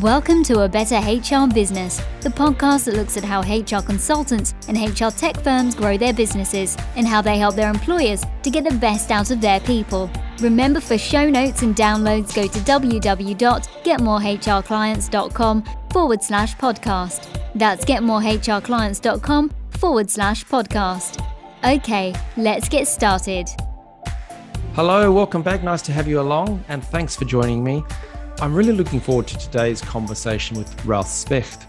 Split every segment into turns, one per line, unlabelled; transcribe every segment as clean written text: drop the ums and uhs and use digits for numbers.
Welcome to A Better HR Business, the podcast that looks at how HR consultants and HR tech firms grow their businesses and how they help their employers to get the best out of their people. Remember, for show notes and downloads, go to www.getmorehrclients.com/podcast. That's getmorehrclients.com/podcast. Okay, let's get started.
Hello, welcome back. Nice to have you along, and thanks for joining me. I'm really looking forward to today's conversation with Ralf Specht.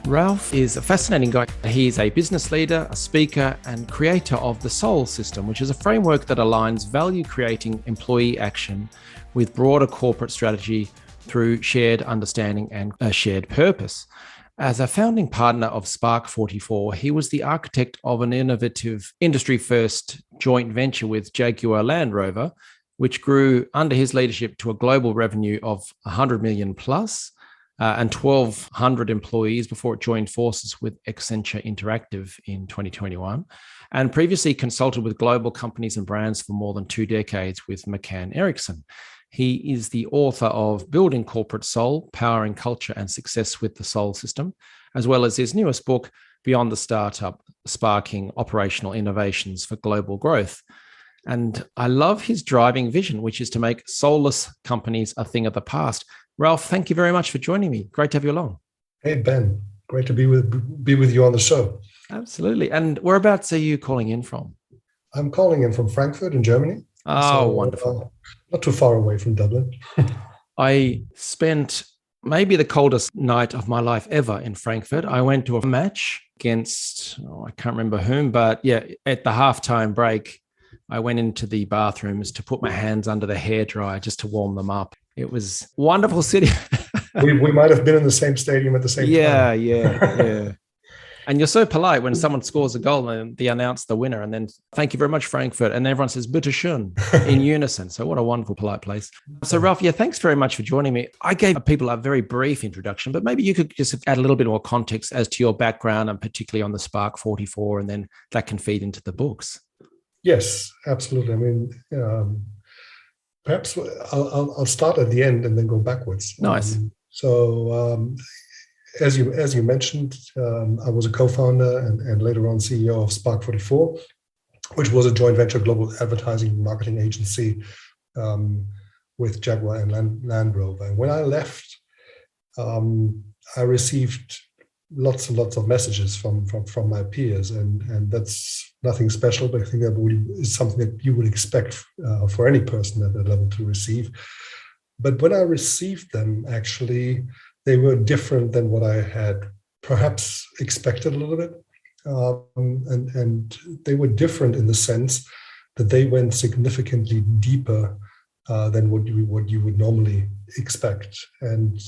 Ralf is a fascinating guy. He's a business leader, a speaker, and creator of the Soul system, which is a framework that aligns value-creating employee action with broader corporate strategy through shared understanding and a shared purpose. As a founding partner of Spark 44, he was the architect of an innovative industry-first joint venture with Jaguar Land Rover, which grew under his leadership to a global revenue of 100 million plus and 1,200 employees before it joined forces with Accenture Interactive in 2021, and previously consulted with global companies and brands for more than 2 decades with McCann Erickson. He is the author of Building Corporate Soul, Powering Culture and Success with the Soul System, as well as his newest book, Beyond the Startup, Sparking Operational Innovations for Global Growth. And I love his driving vision, which is to make soulless companies a thing of the past. Ralf, thank you very much for joining me. Great to have you along.
Hey, Ben. Great to be with you on the show.
Absolutely. And whereabouts are you calling in from?
I'm calling in from Frankfurt in Germany.
Oh, wonderful.
Not too far away from Dublin.
I spent maybe the coldest night of my life ever in Frankfurt. I went to a match against, I can't remember whom, but yeah, at the halftime break, I went into the bathrooms to put my hands under the hairdryer just to warm them up. It was a wonderful city.
we might have been in the same stadium at the same time.
Yeah. And you're so polite when someone scores a goal and they announce the winner, and then thank you very much, Frankfurt. And everyone says, bitte schön, in unison. So what a wonderful, polite place. So Ralf, thanks very much for joining me. I gave people a very brief introduction, but maybe you could just add a little bit more context as to your background and particularly on the Spark 44, and then that can feed into the books.
Yes, absolutely. I mean, perhaps I'll start at the end and then go backwards.
Nice.
As you mentioned, I was a co-founder and later on CEO of Spark 44, which was a joint venture global advertising and marketing agency with Jaguar and Land Rover. And when I left, I received lots and lots of messages from my peers, and that's nothing special, but I think that is something that you would expect for any person at that level to receive. But when I received them, actually, they were different than what I had perhaps expected a little bit. And they were different in the sense that they went significantly deeper than what you would normally expect. And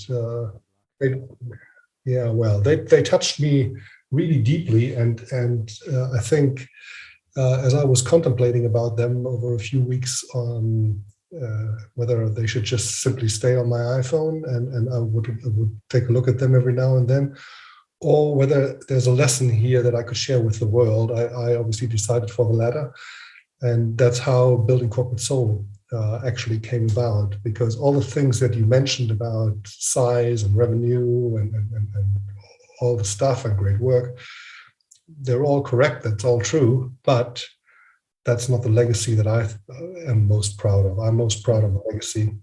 they touched me really deeply. And I think as I was contemplating about them over a few weeks on whether they should just simply stay on my iPhone and I would take a look at them every now and then, or whether there's a lesson here that I could share with the world, I obviously decided for the latter. And that's how Building Corporate Soul actually came about, because all the things that you mentioned about size and revenue and all the stuff and great work, they're all correct. That's all true. But that's not the legacy that I am most proud of. I'm most proud of the legacy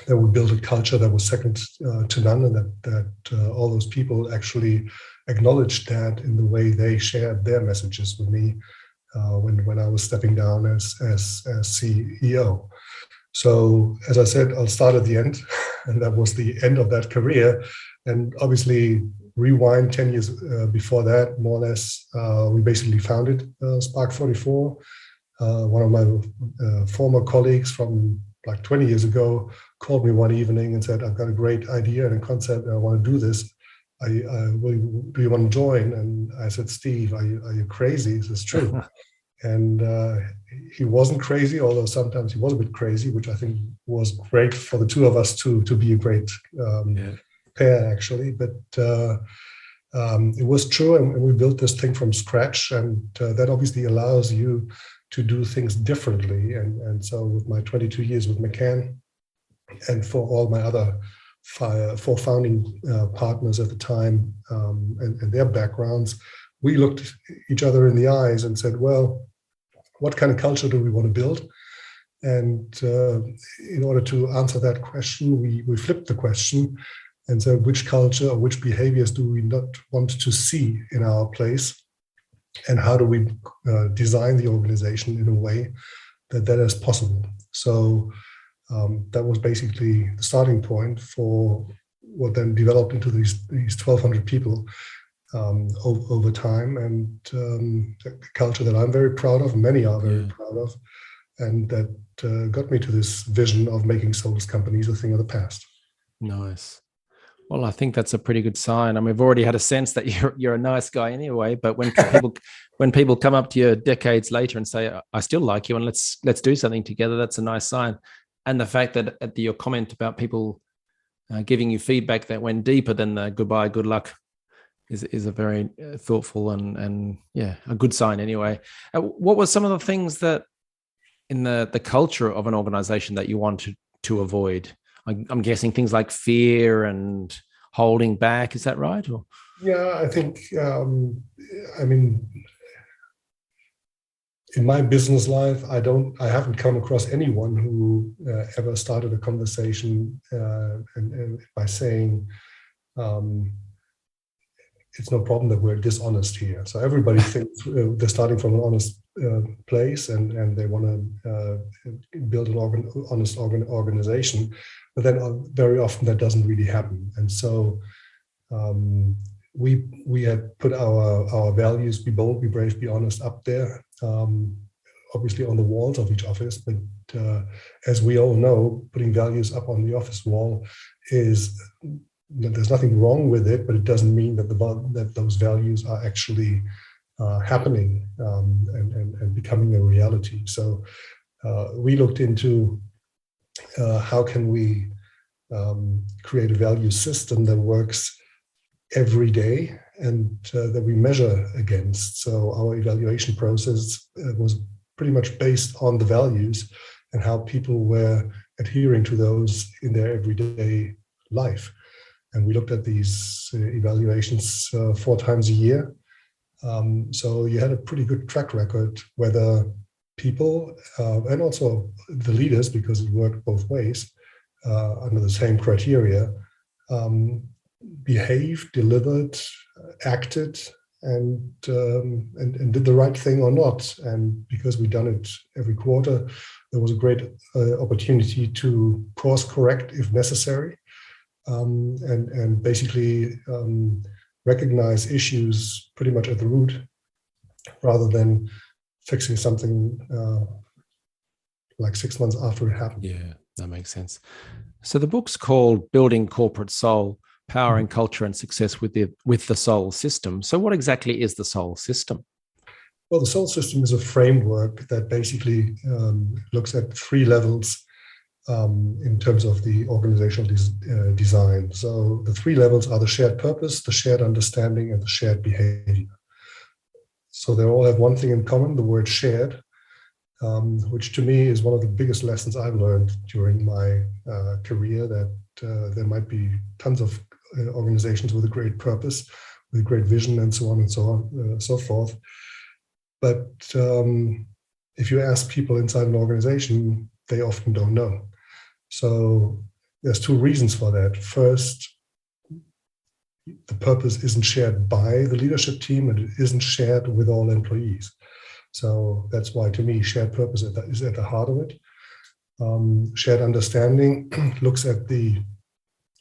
that we built a culture that was second to none, and that all those people actually acknowledged that in the way they shared their messages with me when I was stepping down as CEO. So as I said, I'll start at the end, and that was the end of that career. And obviously, rewind 10 years before that, more or less, we basically founded Spark 44. One of my former colleagues from like 20 years ago called me one evening and said, I've got a great idea and a concept, and I want to do this. Do you want to join? And I said, Steve, are you crazy? Is this true? And he wasn't crazy, although sometimes he was a bit crazy, which I think was great for the two of us to be a great pair, actually. But it was true, and we built this thing from scratch, and that obviously allows you to do things differently. And so with my 22 years with McCann, and for all my other four founding partners at the time, and their backgrounds, we looked each other in the eyes and said, well, what kind of culture do we want to build? And in order to answer that question, we flipped the question and said, which culture or which behaviors do we not want to see in our place? And how do we design the organization in a way that is possible? So that was basically the starting point for what then developed into these 1,200 people over time, and a culture that I'm very proud of, many are very proud of, and that got me to this vision of making soulless companies a thing of the past.
Nice. Well, I think that's a pretty good sign. I mean, we've already had a sense that you're a nice guy anyway. But when people come up to you decades later and say, "I still like you, and let's do something together," that's a nice sign. And the fact that your comment about people giving you feedback that went deeper than the goodbye, good luck, is a very thoughtful and a good sign anyway. What were some of the things that in the culture of an organization that you wanted to avoid? I'm guessing things like fear and holding back. Is that right? Or?
Yeah, I think, I mean, in my business life, I haven't come across anyone who ever started a conversation and by saying, it's no problem that we're dishonest here. So everybody thinks they're starting from an honest place and they want to build an honest organization. But then very often that doesn't really happen. And so we had put our values, be bold, be brave, be honest, up there, obviously on the walls of each office. But as we all know, putting values up on the office wall there's nothing wrong with it, but it doesn't mean that those values are actually happening and becoming a reality. So we looked into how can we create a value system that works every day and that we measure against. So our evaluation process was pretty much based on the values and how people were adhering to those in their everyday life. And we looked at these evaluations 4 times a year. So you had a pretty good track record whether people and also the leaders, because it worked both ways under the same criteria, behaved, delivered, acted, and did the right thing or not. And because we'd done it every quarter, there was a great opportunity to course correct if necessary. And basically recognize issues pretty much at the root rather than fixing something like 6 months after it happened.
Yeah, that makes sense. So the book's called Building Corporate Soul, Powering Culture and Success with the Soul System. So what exactly is the Soul System?
Well, the Soul System is a framework that basically looks at 3 levels in terms of the organizational design. So the 3 levels are the shared purpose, the shared understanding, and the shared behavior. So they all have one thing in common, the word shared, which to me is one of the biggest lessons I've learned during my career, that there might be tons of organizations with a great purpose, with great vision, and so on and so forth. But if you ask people inside an organization, they often don't know. So there's 2 reasons for that. First, the purpose isn't shared by the leadership team and it isn't shared with all employees. So that's why, to me, shared purpose is at the heart of it. Shared understanding looks at the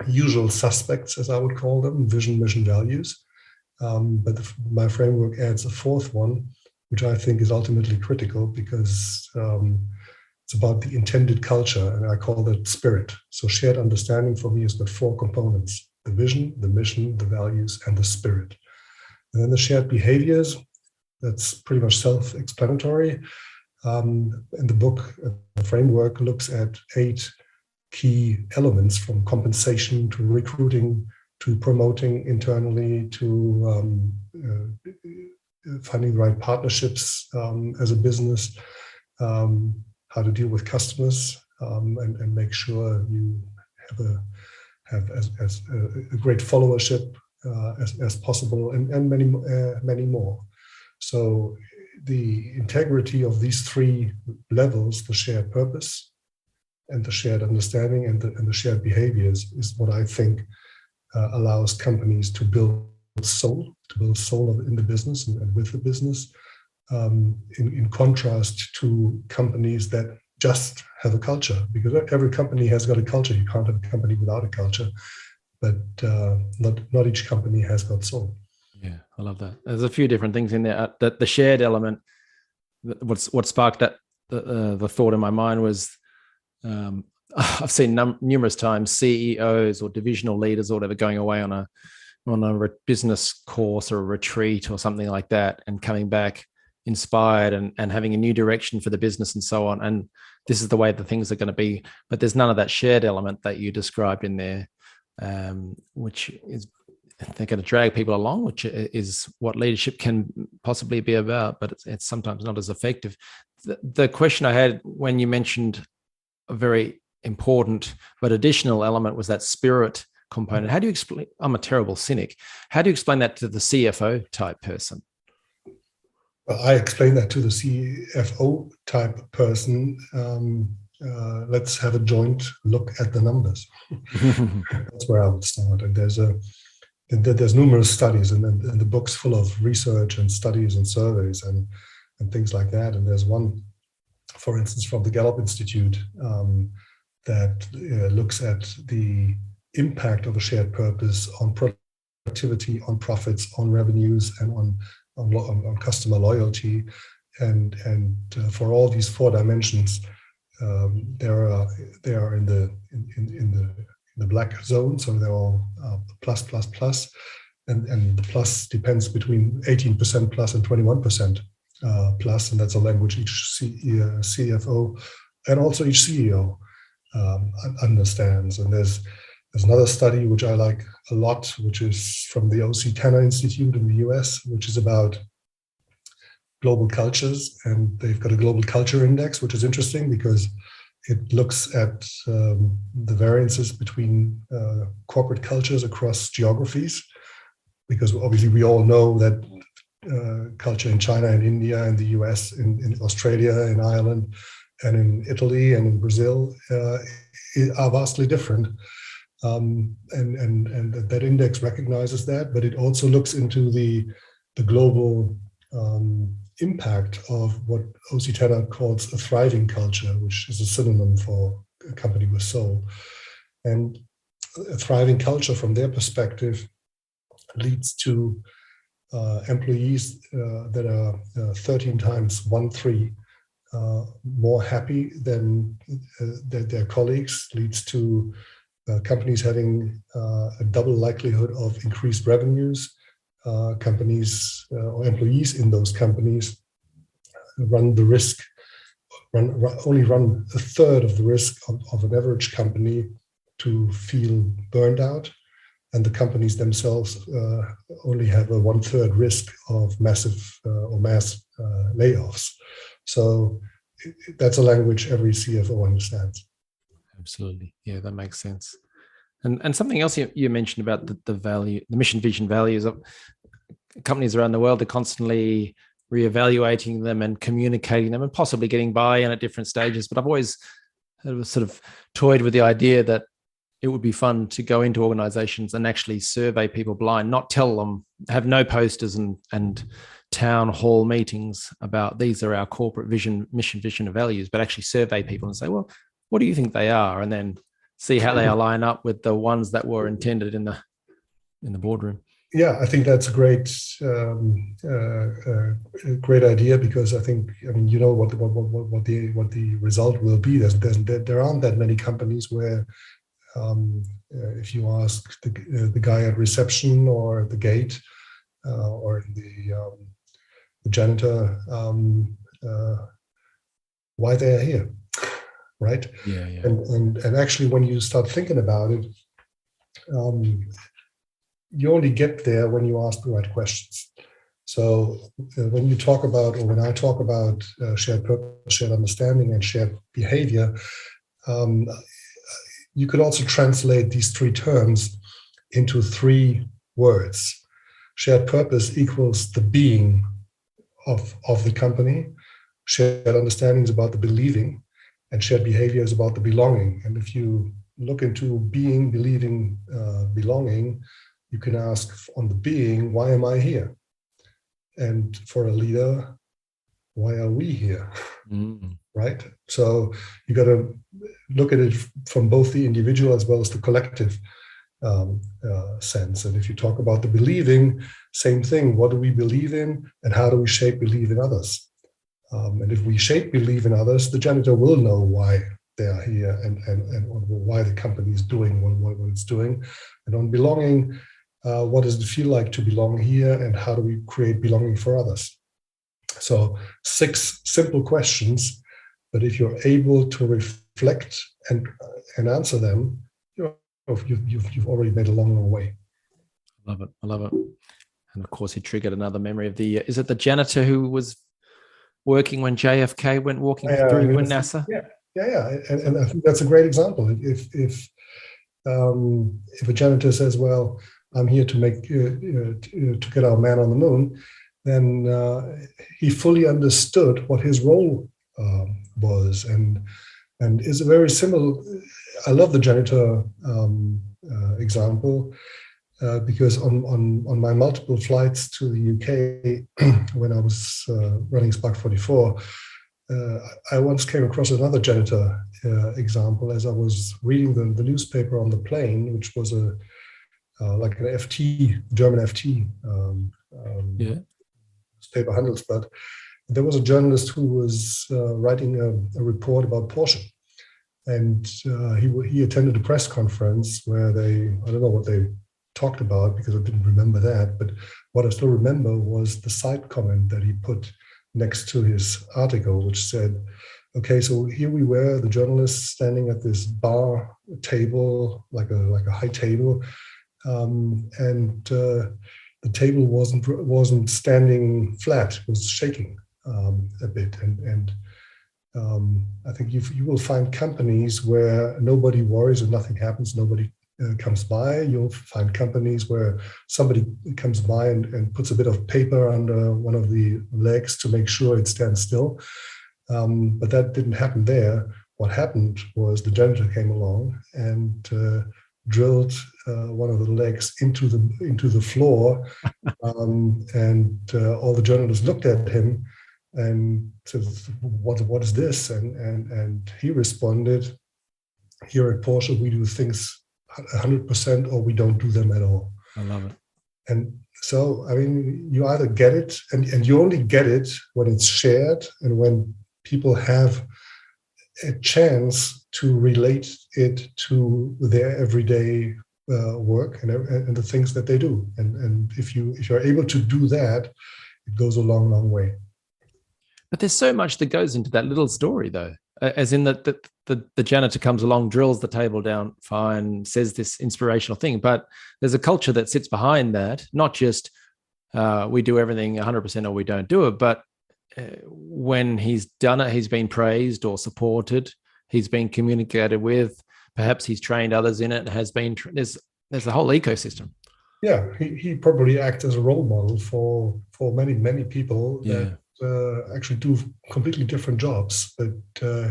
usual suspects, as I would call them, vision, mission, values. But my framework adds a 4th one, which I think is ultimately critical because it's about the intended culture, and I call that spirit. So shared understanding for me has got 4 components: the vision, the mission, the values, and the spirit. And then the shared behaviors, that's pretty much self-explanatory. And the book, the framework, looks at 8 key elements, from compensation to recruiting to promoting internally to finding the right partnerships as a business, how to deal with customers, and make sure you have as a great followership as possible, and many more. So the integrity of these three levels, the shared purpose and the shared understanding and the shared behaviors, is what I think allows companies to build soul in the business and with the business, in contrast to companies that just have a culture, because every company has got a culture. You can't have a company without a culture, but not each company has got soul.
Yeah, I love that. There's a few different things in there. The shared element, what sparked that the thought in my mind was, I've seen numerous times CEOs or divisional leaders or whatever going away on a business course or a retreat or something like that, and coming back inspired and having a new direction for the business and so on. And this is the way the things are going to be. But there's none of that shared element that you described in there, which is, they're going to drag people along, which is what leadership can possibly be about, but it's sometimes not as effective. The question I had when you mentioned a very important but additional element was that spirit component. How do you explain? I'm a terrible cynic. How do you explain that to the CFO type person?
Well, I explain that to the CFO type person. Let's have a joint look at the numbers. That's where I would start. And there's numerous studies, and the book's full of research and studies and surveys and things like that. And there's one, for instance, from the Gallup Institute, that looks at the impact of a shared purpose on productivity, on profits, on revenues, and on customer loyalty. And for all these four dimensions, they are in the black zone, so they're all plus, and the plus depends between 18% plus and 21% plus, and that's a language each CFO and also each CEO understands. And there's another study which I like a lot, which is from the O.C. Tanner Institute in the US, which is about global cultures, and they've got a global culture index, which is interesting because it looks at the variances between corporate cultures across geographies, because obviously we all know that culture in China and India and the US, in Australia, in Ireland, and in Italy and in Brazil are vastly different. And that index recognizes that, but it also looks into the global impact of what O.C. Tanner calls a thriving culture, which is a synonym for a company with soul. And a thriving culture, from their perspective, leads to employees that are 13 times more happy than their colleagues, leads to companies having a double likelihood of increased revenues. Companies or employees in those companies run a third of the risk of an average company to feel burned out, and the companies themselves only have a 1/3 risk of massive or mass layoffs. So that's a language every CFO understands.
Absolutely. Yeah, that makes sense. And something else you mentioned about the value, the mission, vision, values of companies around the world, are constantly reevaluating them and communicating them and possibly getting buy-in at different stages. But I've always sort of toyed with the idea that it would be fun to go into organizations and actually survey people blind, not tell them, have no posters and town hall meetings about these are our corporate vision, mission, vision, and values, but actually survey people and say, well, what do you think they are? And then see how they align up with the ones that were intended in the boardroom.
Yeah, I think that's a great idea, because I mean, you know what the result will be. There aren't that many companies where, if you ask the guy at reception or the gate or the janitor why they are here, right?
Yeah.
And actually, when you start thinking about it, you only get there when you ask the right questions. So when you talk about, or when I talk about shared purpose, shared understanding, and shared behavior, you could also translate these three terms into three words. Shared purpose equals the being of the company. Shared understanding is about the believing, and shared behavior is about the belonging. And if you look into being, believing, belonging, you can ask on the being, why am I here? And for a leader, why are we here? Right? So you got to look at it from both the individual as well as the collective sense. And if you talk about the believing, same thing. What do we believe in, and how do we shape belief in others? And if we shape belief in others, the janitor will know why they are here and why the company is doing what it's doing. And on belonging, what does it feel like to belong here, and how do we create belonging for others? So 6 simple questions, but if you're able to reflect and answer them, you've already made a long way.
I love it. And of course, he triggered another memory of is it the janitor who was working when JFK went walking through with NASA?
Yeah. And I think that's a great example. If a janitor says, "Well, I'm here to make to get our man on the moon," then he fully understood what his role was, and is a very similar. I love the janitor example because on my multiple flights to the UK when I was running Spark 44, I once came across another janitor example as I was reading the newspaper on the plane, which was like an FT, German FT newspaper, Handelsblatt. There was a journalist who was writing a report about Porsche. And he attended a press conference where I don't know what they talked about because I didn't remember that, but what I still remember was the side comment that he put next to his article, which said, okay, so here we were, the journalists standing at this bar table, like a high table, and the table wasn't standing flat, it was shaking a bit. And I think you will find companies where nobody worries and nothing happens, nobody comes by. You'll find companies where somebody comes by and puts a bit of paper under one of the legs to make sure it stands still. But that didn't happen there. What happened was the janitor came along and drilled one of the legs into the floor, and all the journalists looked at him and said, "What is this?" And he responded, "Here at Porsche, we do things 100% or we don't do them at all."
I love it.
And so, I mean, you either get it, and you only get it when it's shared and when people have a chance to relate it to their everyday work and the things that they do. And if you're able to do that, it goes a long, long way.
But there's so much that goes into that little story, though, as in that the janitor comes along, drills the table down, fine, says this inspirational thing. But there's a culture that sits behind that, not just we do everything 100% or we don't do it, but when he's done it, he's been praised or supported, he's been communicated with, perhaps he's trained others in it, has been, there's the whole ecosystem.
Yeah, he probably acts as a role model for many, many people that actually do completely different jobs, but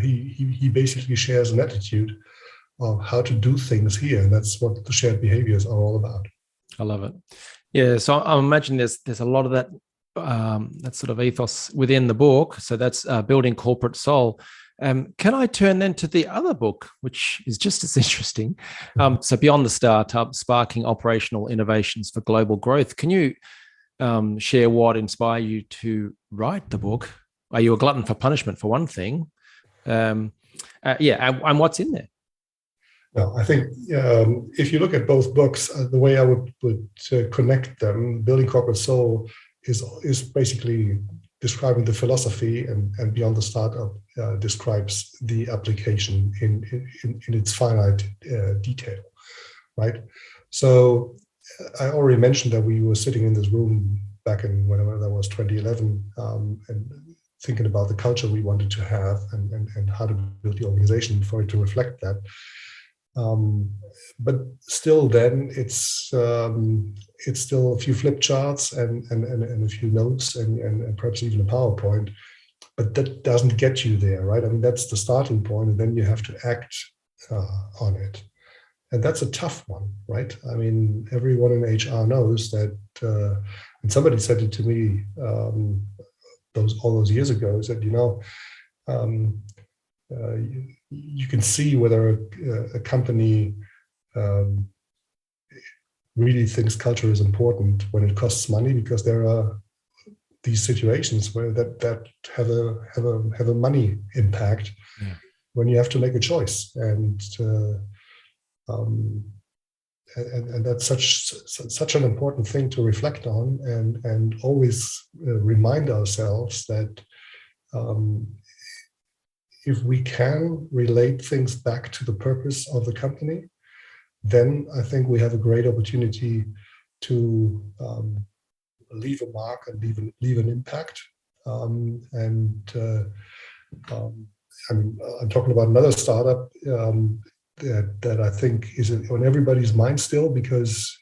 he basically shares an attitude of how to do things here, and that's what the shared behaviors are all about.
I love it. Yeah, so I imagine there's a lot of that that sort of ethos within the book. So that's Building Corporate Soul. Can I turn then to the other book, which is just as interesting? So Beyond the Startup, Sparking Operational Innovations for Global Growth. Can you share what inspired you to write the book? Are you a glutton for punishment, for one thing? And what's in there?
No, I think if you look at both books, the way I would connect them, Building Corporate Soul is basically describing the philosophy, and Beyond the Startup describes the application in its finite detail, right? So I already mentioned that we were sitting in this room back in whenever that was 2011, and thinking about the culture we wanted to have and how to build the organization for it to reflect that. But still, then it's still a few flip charts and a few notes and perhaps even a PowerPoint. But that doesn't get you there, right? I mean, that's the starting point, and then you have to act on it. And that's a tough one, right? I mean, everyone in HR knows that, and somebody said it to me all those years ago, said, you can see whether a company really thinks culture is important when it costs money, because there are these situations where that have a money impact when you have to make a choice, and that's such an important thing to reflect on, and always remind ourselves that if we can relate things back to the purpose of the company, then I think we have a great opportunity to leave a mark and leave an impact. I mean, I'm talking about another startup that I think is on everybody's mind still, because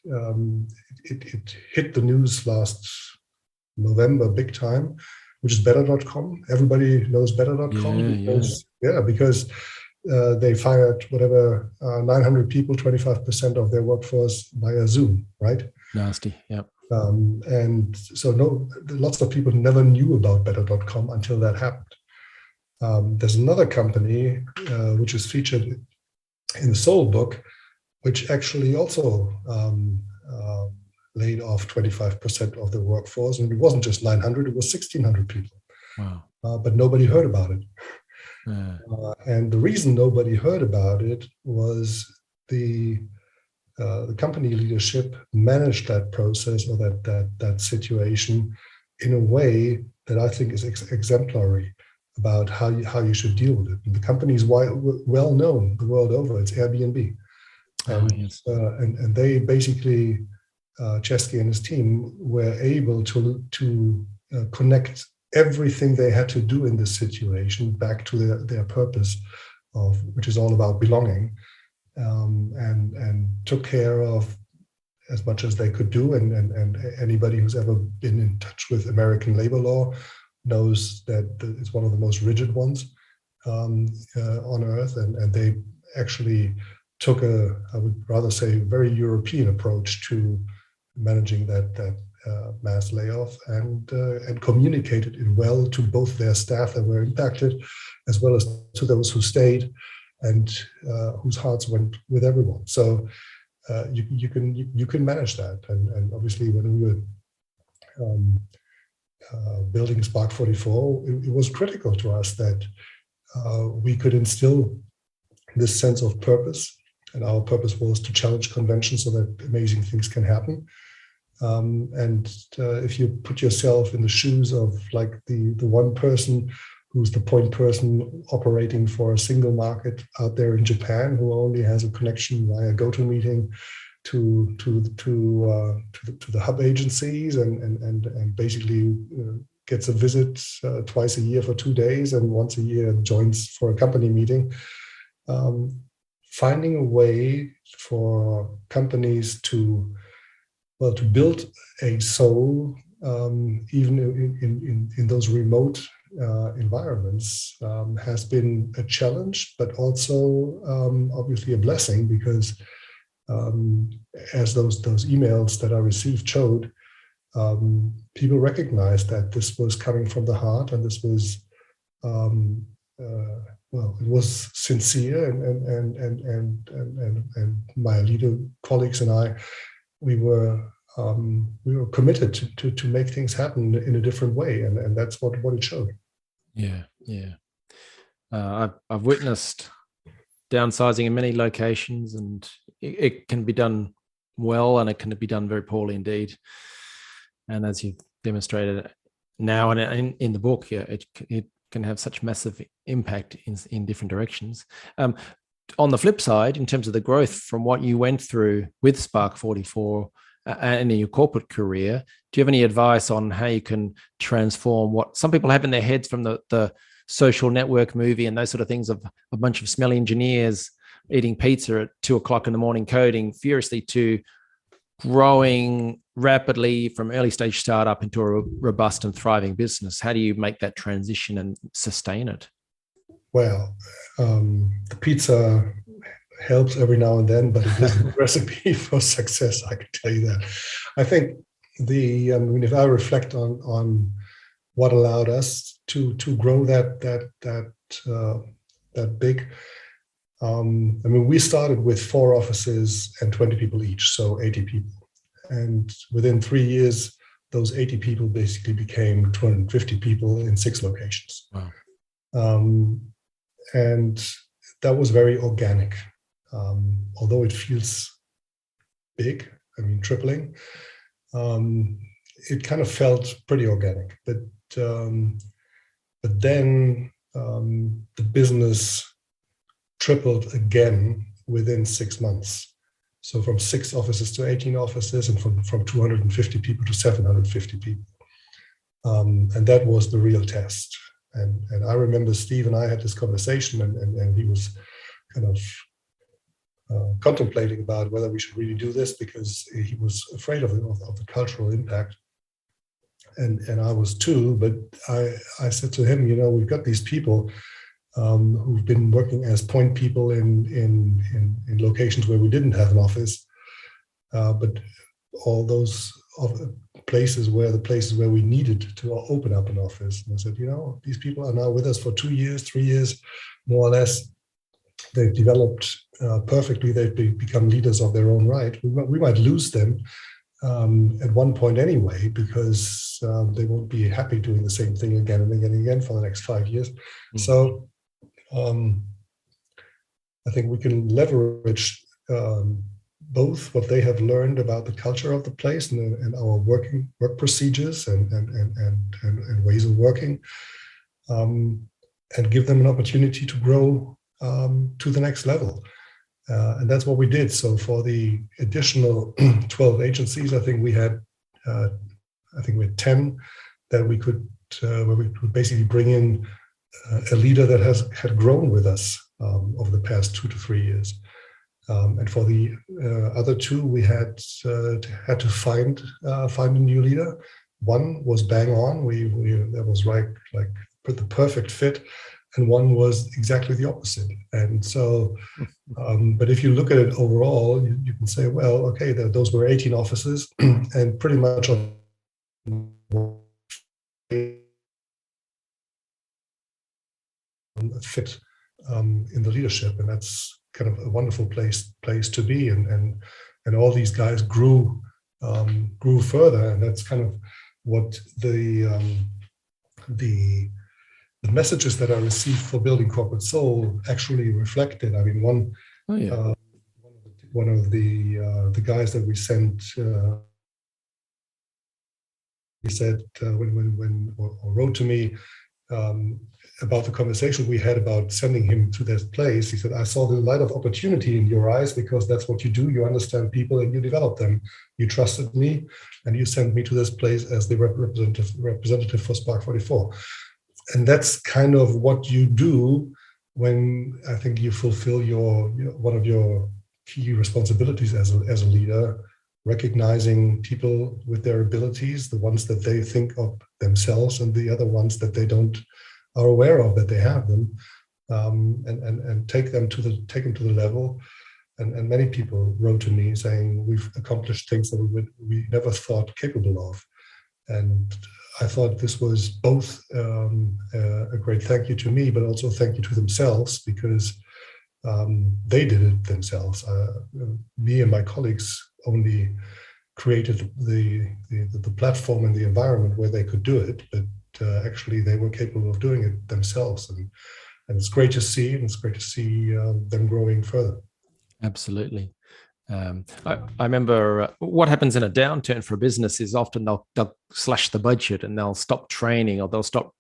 it hit the news last November big time, which is better.com. Everybody knows better.com because they fired 900 people, 25% of their workforce via Zoom, right?
Nasty, yeah.
And so lots of people never knew about better.com until that happened. There's another company which is featured in the Soul book, which actually also laid off 25% of the workforce. And it wasn't just 900, it was 1,600 people.
Wow.
But nobody heard about it. And the reason nobody heard about it was the company leadership managed that process or that situation in a way that I think is exemplary about how you should deal with it. And the company is well known the world over. It's Airbnb, and they basically Chesky and his team were able to connect everything they had to do in this situation back to their purpose, which is all about belonging, and took care of as much as they could do. And anybody who's ever been in touch with American labor law knows that it's one of the most rigid ones on earth, and they actually took I would rather say, very European approach to managing that mass layoff, and communicated it well to both their staff that were impacted, as well as to those who stayed and whose hearts went with everyone. So you can manage that, and obviously when we were building Spark 44, it was critical to us that we could instill this sense of purpose, and our purpose was to challenge convention so that amazing things can happen. And if you put yourself in the shoes of like the one person who's the point person operating for a single market out there in Japan, who only has a connection via GoToMeeting to the hub agencies, and basically gets a visit twice a year for 2 days, and once a year joins for a company meeting. Finding a way for companies to build a soul, even in those remote environments, has been a challenge, but also obviously a blessing, because as those emails that I received showed, people recognized that this was coming from the heart, and this was it was sincere, and my leader colleagues and I, we were committed to make things happen in a different way, and that's what it showed.
Yeah. I've witnessed downsizing in many locations, and it can be done well, and it can be done very poorly indeed. And as you've demonstrated now and in the book, it can have such massive impact in different directions. On the flip side, in terms of the growth from what you went through with Spark 44 and in your corporate career, do you have any advice on how you can transform what some people have in their heads from the social network movie and those sort of things, of a bunch of smelly engineers eating pizza at 2:00 in the morning, coding furiously, to growing rapidly from early stage startup into a robust and thriving business? How do you make that transition and sustain it?
Well, the pizza helps every now and then, but it isn't a recipe for success. I can tell you that. I think if I reflect on what allowed us to grow that big. We started with 4 offices and 20 people each, so 80 people. And within 3 years, those 80 people basically became 250 people in 6 locations.
Wow.
And that was very organic. Although it feels big, tripling, it kind of felt pretty organic. But then the business tripled again within 6 months. So from 6 offices to 18 offices, and from 250 people to 750 people. And that was the real test. And I remember Steve and I had this conversation, and he was kind of contemplating about whether we should really do this, because he was afraid of the cultural impact. And I was too, but I said to him, we've got these people who've been working as point people in locations where we didn't have an office, but all those places where we needed to open up an office. And I said, these people are now with us for 2 years, 3 years, more or less. They've developed perfectly. They've become leaders of their own right. We might lose them at one point anyway, because they won't be happy doing the same thing again and again and again for the next 5 years. Mm-hmm. So I think we can leverage both what they have learned about the culture of the place and our work procedures and ways of working, and give them an opportunity to grow to the next level. And that's what we did. So for the additional 12 agencies, I think we had 10 that we could where we could basically bring in a leader that had grown with us over the past 2 to 3 years. And for the other 2, we had to find a new leader. One was bang on. That was like the perfect fit, and one was exactly the opposite. And so, but if you look at it overall, you can say, well, okay, those were 18 offices, and pretty much on fit in the leadership, and that's kind of a wonderful place to be. And all these guys grew further, and that's kind of what the messages that I received for building corporate soul actually reflected. I mean, one of the guys that we sent, he said or wrote to me about the conversation we had about sending him to this place. He said, I saw the light of opportunity in your eyes, because that's what you do. You understand people and you develop them. You trusted me and you sent me to this place as the representative for Spark 44. And that's kind of what you do when I think you fulfill one of your key responsibilities as a leader, recognizing people with their abilities, the ones that they think of themselves and the other ones that they are aware of that they have them, and take them to the level. And many people wrote to me saying, we've accomplished things that we never thought capable of. And I thought this was both a great thank you to me, but also thank you to themselves, because they did it themselves. Me and my colleagues only created the platform and the environment where they could do it, but actually they were capable of doing it themselves. And it's great to see, and it's great to see them growing further.
Absolutely. I remember what happens in a downturn for a business is often they'll slash the budget, and they'll stop training, or they'll stop.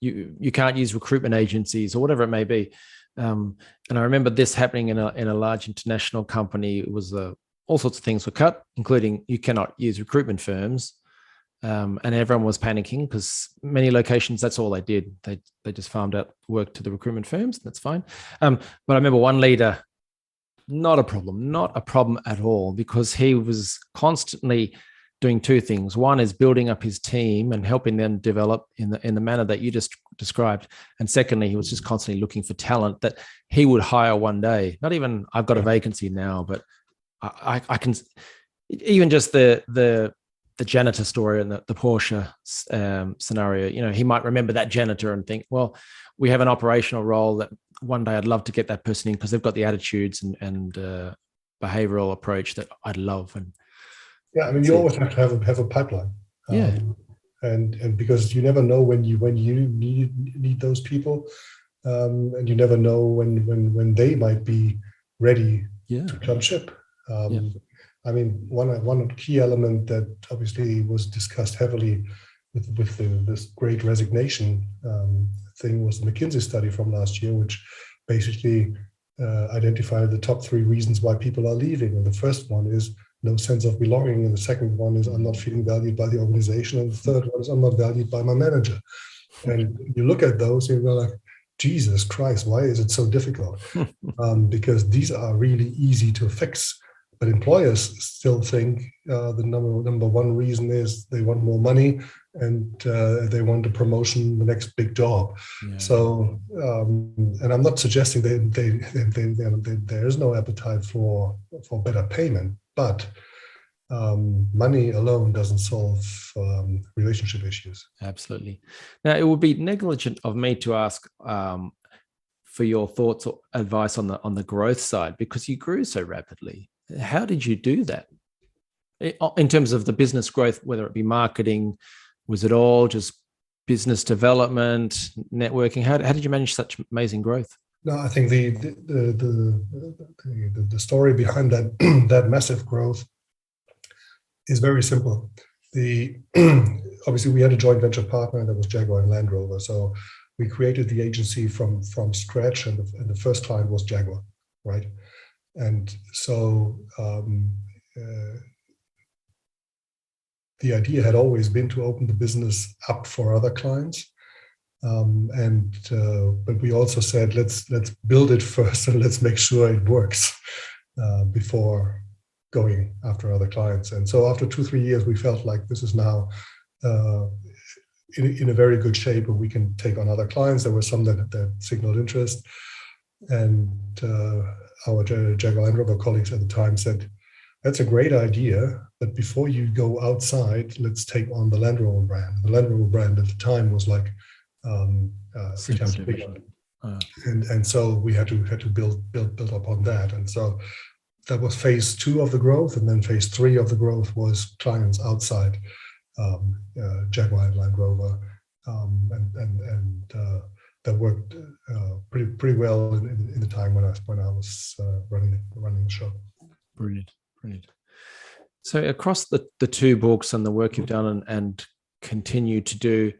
You can't use recruitment agencies or whatever it may be. And I remember this happening in a large international company. It was all sorts of things were cut, including you cannot use recruitment firms. And everyone was panicking, because many locations, that's all they did. They just farmed out work to the recruitment firms. That's fine. But I remember one leader Not a problem, not a problem at all, because he was constantly doing two things. One is building up his team and helping them develop in the manner that you just described. And secondly, he was just constantly looking for talent that he would hire one day. Not even I've got a vacancy now, but I can even just the janitor story and the Porsche scenario. He might remember that janitor and think, well, we have an operational role that one day I'd love to get that person in because they've got the attitudes and behavioral approach that I'd love. And
yeah, I mean, you always have to have a pipeline.
Yeah.
And because you never know when you need those people, and you never know when they might be ready to jump ship. I mean, one key element that obviously was discussed heavily with this great resignation thing was the McKinsey study from last year, which basically identified the top 3 reasons why people are leaving. And the first one is no sense of belonging. And the second one is I'm not feeling valued by the organization. And the third one is I'm not valued by my manager. And you look at those and you're like, Jesus Christ, why is it so difficult? Because these are really easy to fix. But employers still think the number one reason is they want more money and they want a promotion, the next big job. Yeah. So, and I'm not suggesting there is no appetite for better payment, but money alone doesn't solve relationship issues.
Absolutely. Now, it would be negligent of me to ask for your thoughts or advice on the growth side, because you grew so rapidly. How did you do that in terms of the business growth, whether it be marketing? Was it all just business development, networking? How did you manage such amazing growth?
No, I think the story behind that that massive growth is very simple. Obviously we had a joint venture partner, and that was Jaguar Land Rover. So we created the agency from scratch, and the first client was Jaguar, right? And so the idea had always been to open the business up for other clients. But we also said, let's build it first and let's make sure it works before going after other clients. And so after 2-3 years, we felt like this is now in a very good shape where we can take on other clients. There were some that signaled interest. And our Jaguar Land Rover colleagues at the time said, that's a great idea, but before you go outside, let's take on the Land Rover brand. The Land Rover brand at the time was like 3 times bigger. And so we had to build upon that. And so that was phase 2 of the growth. And then phase 3 of the growth was clients outside Jaguar and Land Rover. That worked pretty well in the time when I was running the show.
Brilliant. So across the 2 books and the work you've done and continue to do,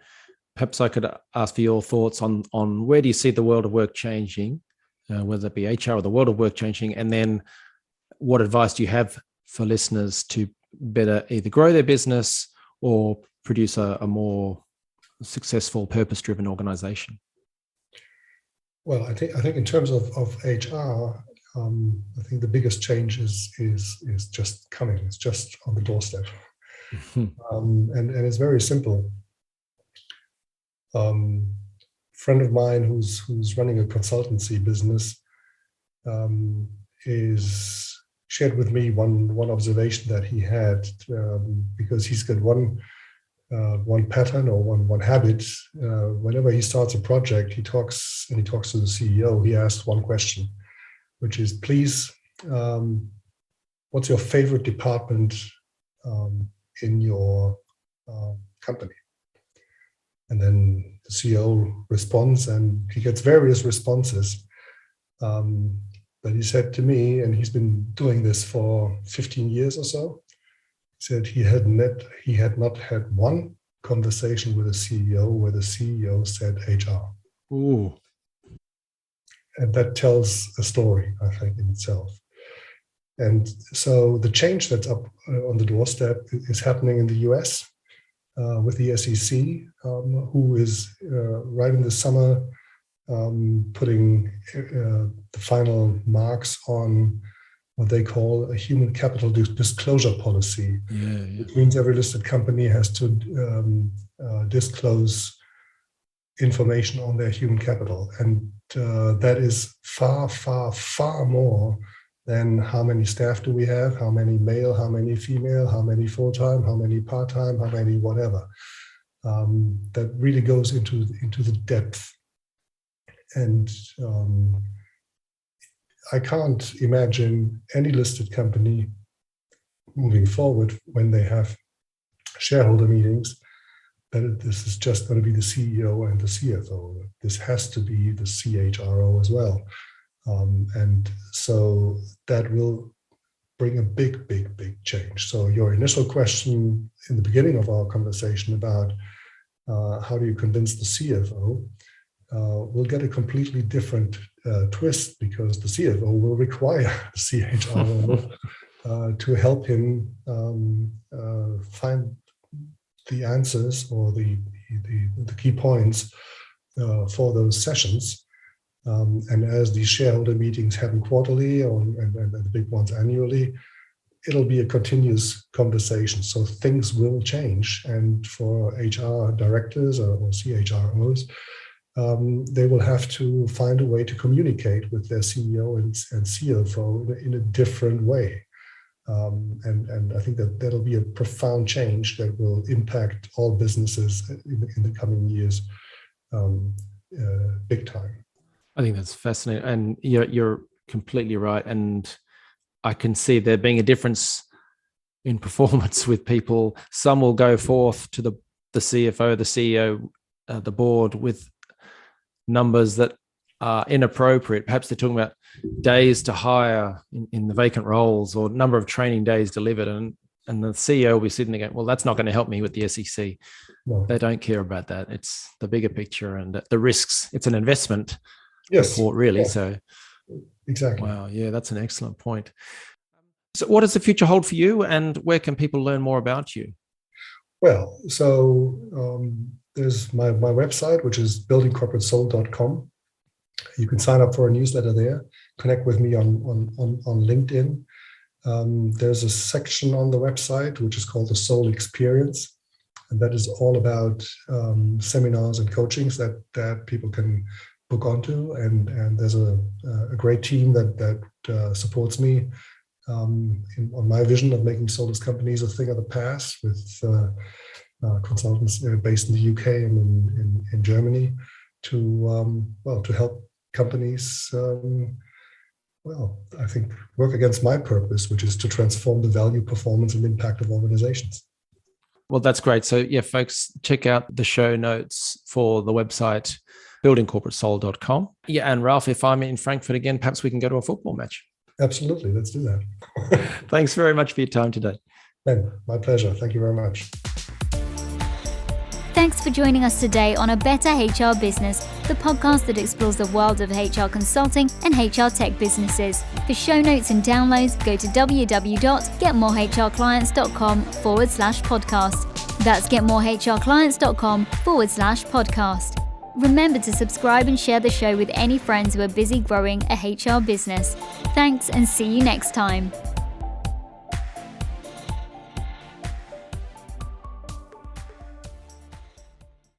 perhaps I could ask for your thoughts on where do you see the world of work changing, whether it be HR or the world of work changing, and then what advice do you have for listeners to better either grow their business or produce a more successful, purpose-driven organization?
Well, I think in terms of HR, I think the biggest change is just coming. It's just on the doorstep, and it's very simple. Friend of mine who's running a consultancy business is shared with me one observation that he had, because he's got one pattern or one habit. Whenever he starts a project, he talks to the CEO. He asks one question, which is, please, what's your favorite department in your company? And then the CEO responds, and he gets various responses. But he said to me, and he's been doing this for 15 years or so, he said he had not had one conversation with a CEO where the CEO said HR.
Ooh.
And that tells a story, I think, in itself. And so the change that's up on the doorstep is happening in the US with the SEC, who is right in the summer putting the final marks on what they call a human capital disclosure policy, which means every listed company has to disclose information on their human capital. And that is far, far, far more than how many staff do we have, how many male, how many female, how many full-time, how many part-time, how many whatever. That really goes into the depth. And I can't imagine any listed company moving forward when they have shareholder meetings that this is just going to be the CEO and the CFO. This has to be the CHRO as well. And so that will bring a big, big, big change. So your initial question in the beginning of our conversation about how do you convince the CFO will get a completely different twist, because the CFO will require the CHRO to help him find the answers or the key points for those sessions. And as these shareholder meetings happen quarterly and the big ones annually, it'll be a continuous conversation. So things will change. And for HR directors or CHROs, they will have to find a way to communicate with their CEO and CFO in a different way. And I think that'll be a profound change that will impact all businesses in the coming years, big time.
I think that's fascinating. And you're completely right. And I can see there being a difference in performance with people. Some will go forth to the CFO, the CEO, the board with numbers that are inappropriate. Perhaps they're talking about days to hire in the vacant roles or number of training days delivered. And the CEO will be sitting there going, well, that's not going to help me with the SEC.
No.
They don't care about that. It's the bigger picture and the risks. It's an investment report, really. Yeah. So
exactly.
Wow. Yeah, that's an excellent point. So what does the future hold for you, and where can people learn more about you?
Well, so there's my website, which is buildingcorporatesoul.com. You can sign up for a newsletter there, connect with me on LinkedIn. There's a section on the website which is called the Soul Experience, and that is all about seminars and coachings that people can book onto. And there's a great team that supports me on my vision of making soulless companies a thing of the past, with consultants based in the UK and in Germany to help companies, I think, work against my purpose, which is to transform the value, performance, and impact of organizations.
Well, that's great. So yeah, folks, check out the show notes for the website, buildingcorporatesoul.com. Yeah, and Ralf, if I'm in Frankfurt again, perhaps we can go to a football match.
Absolutely. Let's do that.
Thanks very much for your time today.
Ben, my pleasure. Thank you very much.
Thanks for joining us today on A Better HR Business, the podcast that explores the world of HR consulting and HR tech businesses. For show notes and downloads, go to www.getmorehrclients.com/podcast. That's getmorehrclients.com/podcast. Remember to subscribe and share the show with any friends who are busy growing a HR business. Thanks, and see you next time.